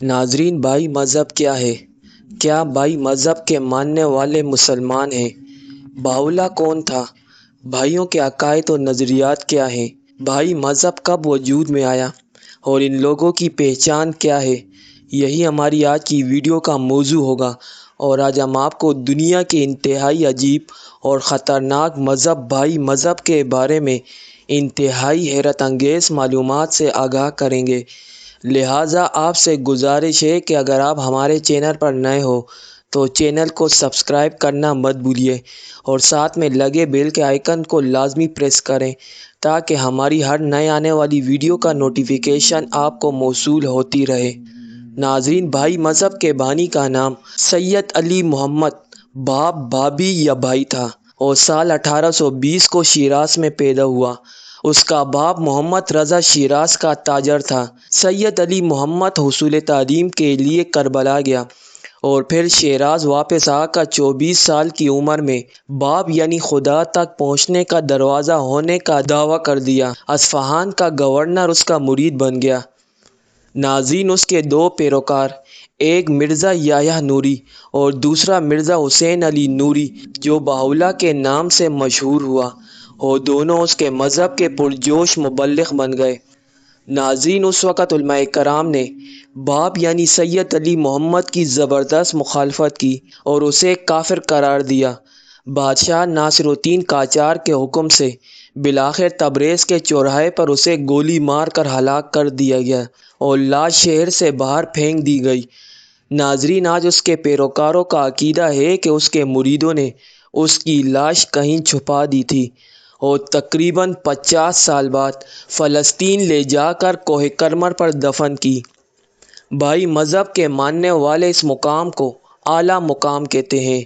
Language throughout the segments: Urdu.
ناظرین، بائی مذہب کیا ہے؟ کیا بائی مذہب کے ماننے والے مسلمان ہیں؟ بھاؤلا کون تھا؟ بھائیوں کے عقائد اور نظریات کیا ہیں؟ بھائی مذہب کب وجود میں آیا اور ان لوگوں کی پہچان کیا ہے؟ یہی ہماری آج کی ویڈیو کا موضوع ہوگا، اور آج ہم آپ کو دنیا کے انتہائی عجیب اور خطرناک مذہب بائی مذہب کے بارے میں انتہائی حیرت انگیز معلومات سے آگاہ کریں گے۔ لہٰذا آپ سے گزارش ہے کہ اگر آپ ہمارے چینل پر نئے ہو تو چینل کو سبسکرائب کرنا مت بھولیے، اور ساتھ میں لگے بیل کے آئیکن کو لازمی پریس کریں تاکہ ہماری ہر نئے آنے والی ویڈیو کا نوٹیفیکیشن آپ کو موصول ہوتی رہے۔ ناظرین، بھائی مذہب کے بانی کا نام سید علی محمد باب بابی یا بھائی تھا، اور سال 1820 کو شیراز میں پیدا ہوا۔ اس کا باپ محمد رضا شیراز کا تاجر تھا۔ سید علی محمد حصول تعلیم کے لیے کربلا گیا اور پھر شیراز واپس آ کر 24 سال کی عمر میں باب یعنی خدا تک پہنچنے کا دروازہ ہونے کا دعویٰ کر دیا۔ اصفہان کا گورنر اس کا مرید بن گیا۔ ناظرین، اس کے دو پیروکار، ایک مرزا یحییٰ نوری اور دوسرا مرزا حسین علی نوری، جو بھاؤلا کے نام سے مشہور ہوا، اور دونوں اس کے مذہب کے پرجوش مبلغ بن گئے۔ ناظرین، اس وقت علماء کرام نے باب یعنی سید علی محمد کی زبردست مخالفت کی اور اسے کافر قرار دیا۔ بادشاہ ناصر الدین قاجار کے حکم سے بالآخر تبریز کے چوراہے پر اسے گولی مار کر ہلاک کر دیا گیا اور لاش شہر سے باہر پھینک دی گئی۔ ناظرین، آج اس کے پیروکاروں کا عقیدہ ہے کہ اس کے مریدوں نے اس کی لاش کہیں چھپا دی تھی اور تقریباً 50 سال بعد فلسطین لے جا کر کوہ کرمل پر دفن کی۔ بائی مذہب کے ماننے والے اس مقام کو اعلیٰ مقام کہتے ہیں۔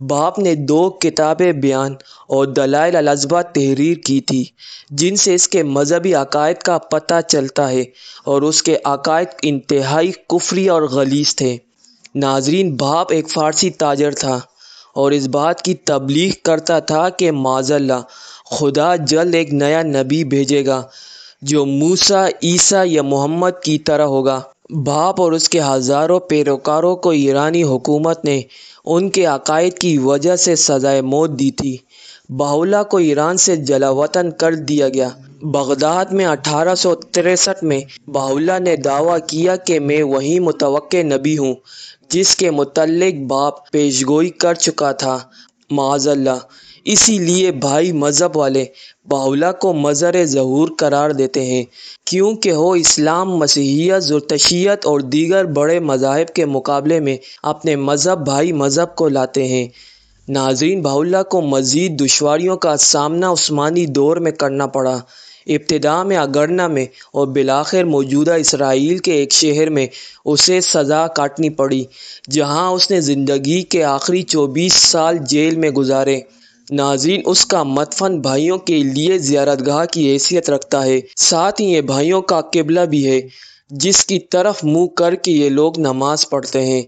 باپ نے 2 کتابیں بیان اور دلائل الاثبات تحریر کی تھی، جن سے اس کے مذہبی عقائد کا پتہ چلتا ہے، اور اس کے عقائد انتہائی کفری اور غلیظ تھے۔ ناظرین، باپ ایک فارسی تاجر تھا اور اس بات کی تبلیغ کرتا تھا کہ معاذاللہ خدا جلد ایک نیا نبی بھیجے گا جو موسیٰ، عیسیٰ یا محمد کی طرح ہوگا۔ باپ اور اس کے ہزاروں پیروکاروں کو ایرانی حکومت نے ان کے عقائد کی وجہ سے سزائے موت دی تھی۔ بھاؤلا کو ایران سے جلا وطن کر دیا گیا۔ بغداد میں 1863 میں بھاؤلا نے دعویٰ کیا کہ میں وہی متوقع نبی ہوں جس کے متعلق باپ پیشگوئی کر چکا تھا، معاذاللہ۔ اسی لیے بھائی مذہب والے بھاؤلا کو مظہر ظہور قرار دیتے ہیں، کیونکہ وہ اسلام، مسیحیت، زرتشتیت اور دیگر بڑے مذاہب کے مقابلے میں اپنے مذہب بھائی مذہب کو لاتے ہیں۔ ناظرین، بھاؤلا کو مزید دشواریوں کا سامنا عثمانی دور میں کرنا پڑا۔ ابتدا میں اگرنا میں اور بالآخر موجودہ اسرائیل کے ایک شہر میں اسے سزا کاٹنی پڑی، جہاں اس نے زندگی کے آخری 24 سال جیل میں گزارے۔ ناظرین، اس کا مدفن بھائیوں کے لیے زیارت گاہ کی حیثیت رکھتا ہے، ساتھ ہی یہ بھائیوں کا قبلہ بھی ہے جس کی طرف منہ کر کے یہ لوگ نماز پڑھتے ہیں۔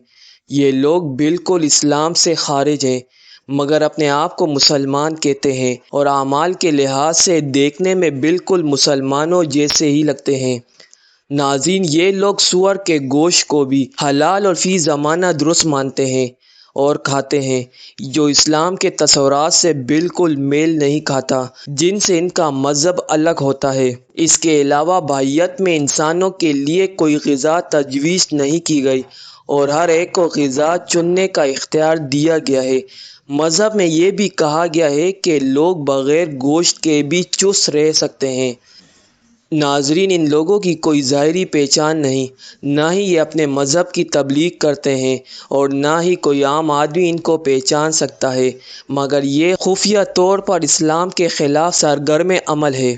یہ لوگ بالکل اسلام سے خارج ہیں، مگر اپنے آپ کو مسلمان کہتے ہیں اور اعمال کے لحاظ سے دیکھنے میں بالکل مسلمانوں جیسے ہی لگتے ہیں۔ ناظرین، یہ لوگ سور کے گوشت کو بھی حلال اور فی زمانہ درست مانتے ہیں اور کھاتے ہیں، جو اسلام کے تصورات سے بالکل میل نہیں کھاتا، جن سے ان کا مذہب الگ ہوتا ہے۔ اس کے علاوہ بہائیت میں انسانوں کے لیے کوئی غذا تجویز نہیں کی گئی اور ہر ایک کو غذا چننے کا اختیار دیا گیا ہے۔ مذہب میں یہ بھی کہا گیا ہے کہ لوگ بغیر گوشت کے بھی چست رہ سکتے ہیں۔ ناظرین، ان لوگوں کی کوئی ظاہری پہچان نہیں، نہ ہی یہ اپنے مذہب کی تبلیغ کرتے ہیں اور نہ ہی کوئی عام آدمی ان کو پہچان سکتا ہے، مگر یہ خفیہ طور پر اسلام کے خلاف سرگرم عمل ہے۔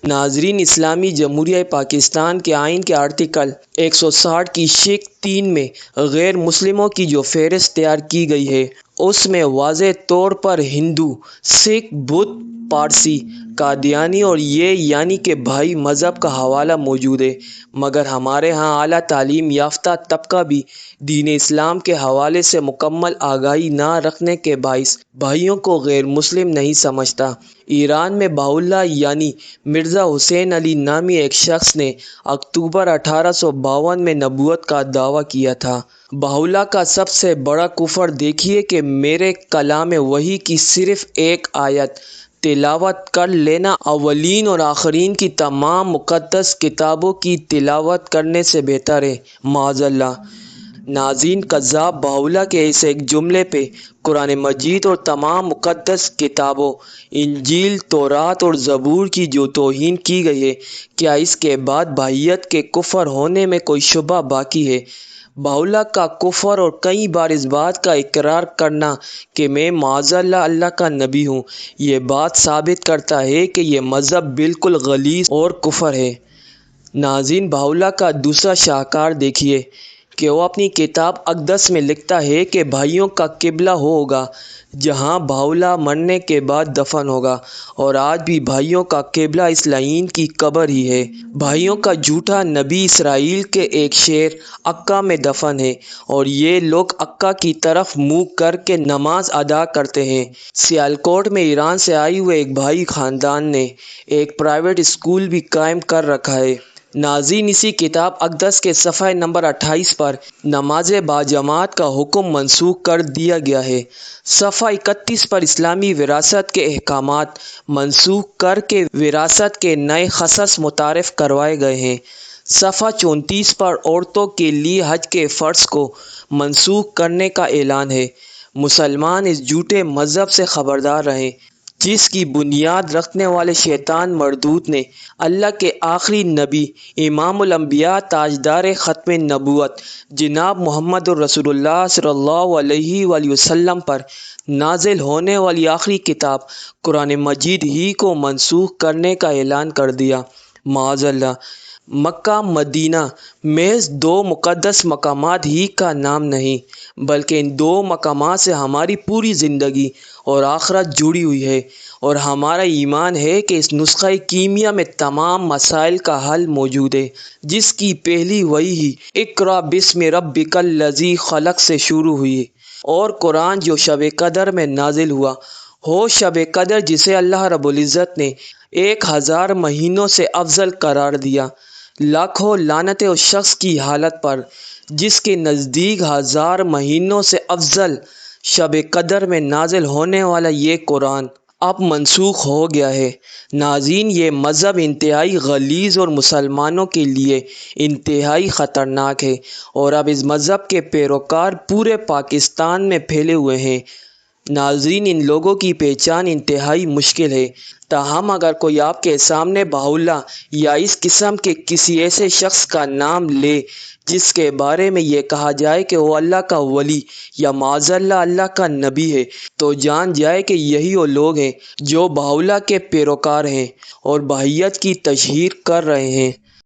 ناظرین، اسلامی جمہوریہ پاکستان کے آئین کے آرٹیکل 160 کی شق 3 میں غیر مسلموں کی جو فہرست تیار کی گئی ہے، اس میں واضح طور پر ہندو، سکھ، بدھ، پارسی، قادیانی اور یہ یعنی کہ بھائی مذہب کا حوالہ موجود ہے، مگر ہمارے ہاں اعلیٰ تعلیم یافتہ طبقہ بھی دین اسلام کے حوالے سے مکمل آگاہی نہ رکھنے کے باعث بھائیوں کو غیر مسلم نہیں سمجھتا۔ ایران میں بہاء اللہ یعنی مرزا حسین علی نامی ایک شخص نے اکتوبر 1852 میں نبوت کا دعویٰ کیا تھا۔ بہاء اللہ کا سب سے بڑا کفر دیکھیے کہ میرے کلام وحی کی صرف ایک آیت تلاوت کر لینا اولین اور آخرین کی تمام مقدس کتابوں کی تلاوت کرنے سے بہتر ہے، معاذ اللہ۔ ناظرین، کذاب بہاء اللہ کے اس ایک جملے پہ قرآن مجید اور تمام مقدس کتابوں انجیل، تورات اور زبور کی جو توہین کی گئی ہے، کیا اس کے بعد بھائیت کے کفر ہونے میں کوئی شبہ باقی ہے؟ بہاء اللہ کا کفر اور کئی بار اس بات کا اقرار کرنا کہ میں معاذ اللہ اللہ کا نبی ہوں، یہ بات ثابت کرتا ہے کہ یہ مذہب بالکل غلیظ اور کفر ہے۔ ناظرین، بہاء اللہ کا دوسرا شاہکار دیکھیے کہ وہ اپنی کتاب اقدس میں لکھتا ہے کہ بھائیوں کا قبلہ ہوگا جہاں بہاء اللہ مرنے کے بعد دفن ہوگا، اور آج بھی بھائیوں کا قبلہ اس لعین کی قبر ہی ہے۔ بھائیوں کا جھوٹا نبی اسرائیل کے ایک شہر عکا میں دفن ہے، اور یہ لوگ عکا کی طرف منہ کر کے نماز ادا کرتے ہیں۔ سیالکوٹ میں ایران سے آئے ہوئے ایک بھائی خاندان نے ایک پرائیویٹ اسکول بھی قائم کر رکھا ہے۔ ناظرین، اسی کتاب اقدس کے صفحہ نمبر 28 پر نماز باجماعت کا حکم منسوخ کر دیا گیا ہے۔ صفحہ 31 پر اسلامی وراثت کے احکامات منسوخ کر کے وراثت کے نئے خصائص متعارف کروائے گئے ہیں۔ صفحہ 34 پر عورتوں کے لیے حج کے فرض کو منسوخ کرنے کا اعلان ہے۔ مسلمان اس جھوٹے مذہب سے خبردار رہیں جس کی بنیاد رکھنے والے شیطان مردود نے اللہ کے آخری نبی، امام الانبیاء، تاجدار ختم نبوت جناب محمد الرسول اللہ صلی اللہ علیہ وآلہ وسلم پر نازل ہونے والی آخری کتاب قرآن مجید ہی کو منسوخ کرنے کا اعلان کر دیا، معاذ اللہ۔ مکہ مدینہ محض دو مقدس مقامات ہی کا نام نہیں، بلکہ ان دو مقامات سے ہماری پوری زندگی اور آخرت جڑی ہوئی ہے، اور ہمارا ایمان ہے کہ اس نسخہ کیمیا میں تمام مسائل کا حل موجود ہے، جس کی پہلی وحی ہی اقرأ بسم ربک الذی خلق سے شروع ہوئی، اور قرآن جو شب قدر میں نازل ہوا ہو، شب قدر جسے اللہ رب العزت نے 1000 مہینوں سے افضل قرار دیا۔ لاکھوں لعنتیں اس شخص کی حالت پر جس کے نزدیک 1000 مہینوں سے افضل شب قدر میں نازل ہونے والا یہ قرآن اب منسوخ ہو گیا ہے۔ ناظرین، یہ مذہب انتہائی غلیظ اور مسلمانوں کے لیے انتہائی خطرناک ہے، اور اب اس مذہب کے پیروکار پورے پاکستان میں پھیلے ہوئے ہیں۔ ناظرین، ان لوگوں کی پہچان انتہائی مشکل ہے، تاہم اگر کوئی آپ کے سامنے بہاء اللہ یا اس قسم کے کسی ایسے شخص کا نام لے جس کے بارے میں یہ کہا جائے کہ وہ اللہ کا ولی یا معاذ اللہ اللہ کا نبی ہے، تو جان جائے کہ یہی وہ لوگ ہیں جو بہاء اللہ کے پیروکار ہیں اور بہائیت کی تشہیر کر رہے ہیں۔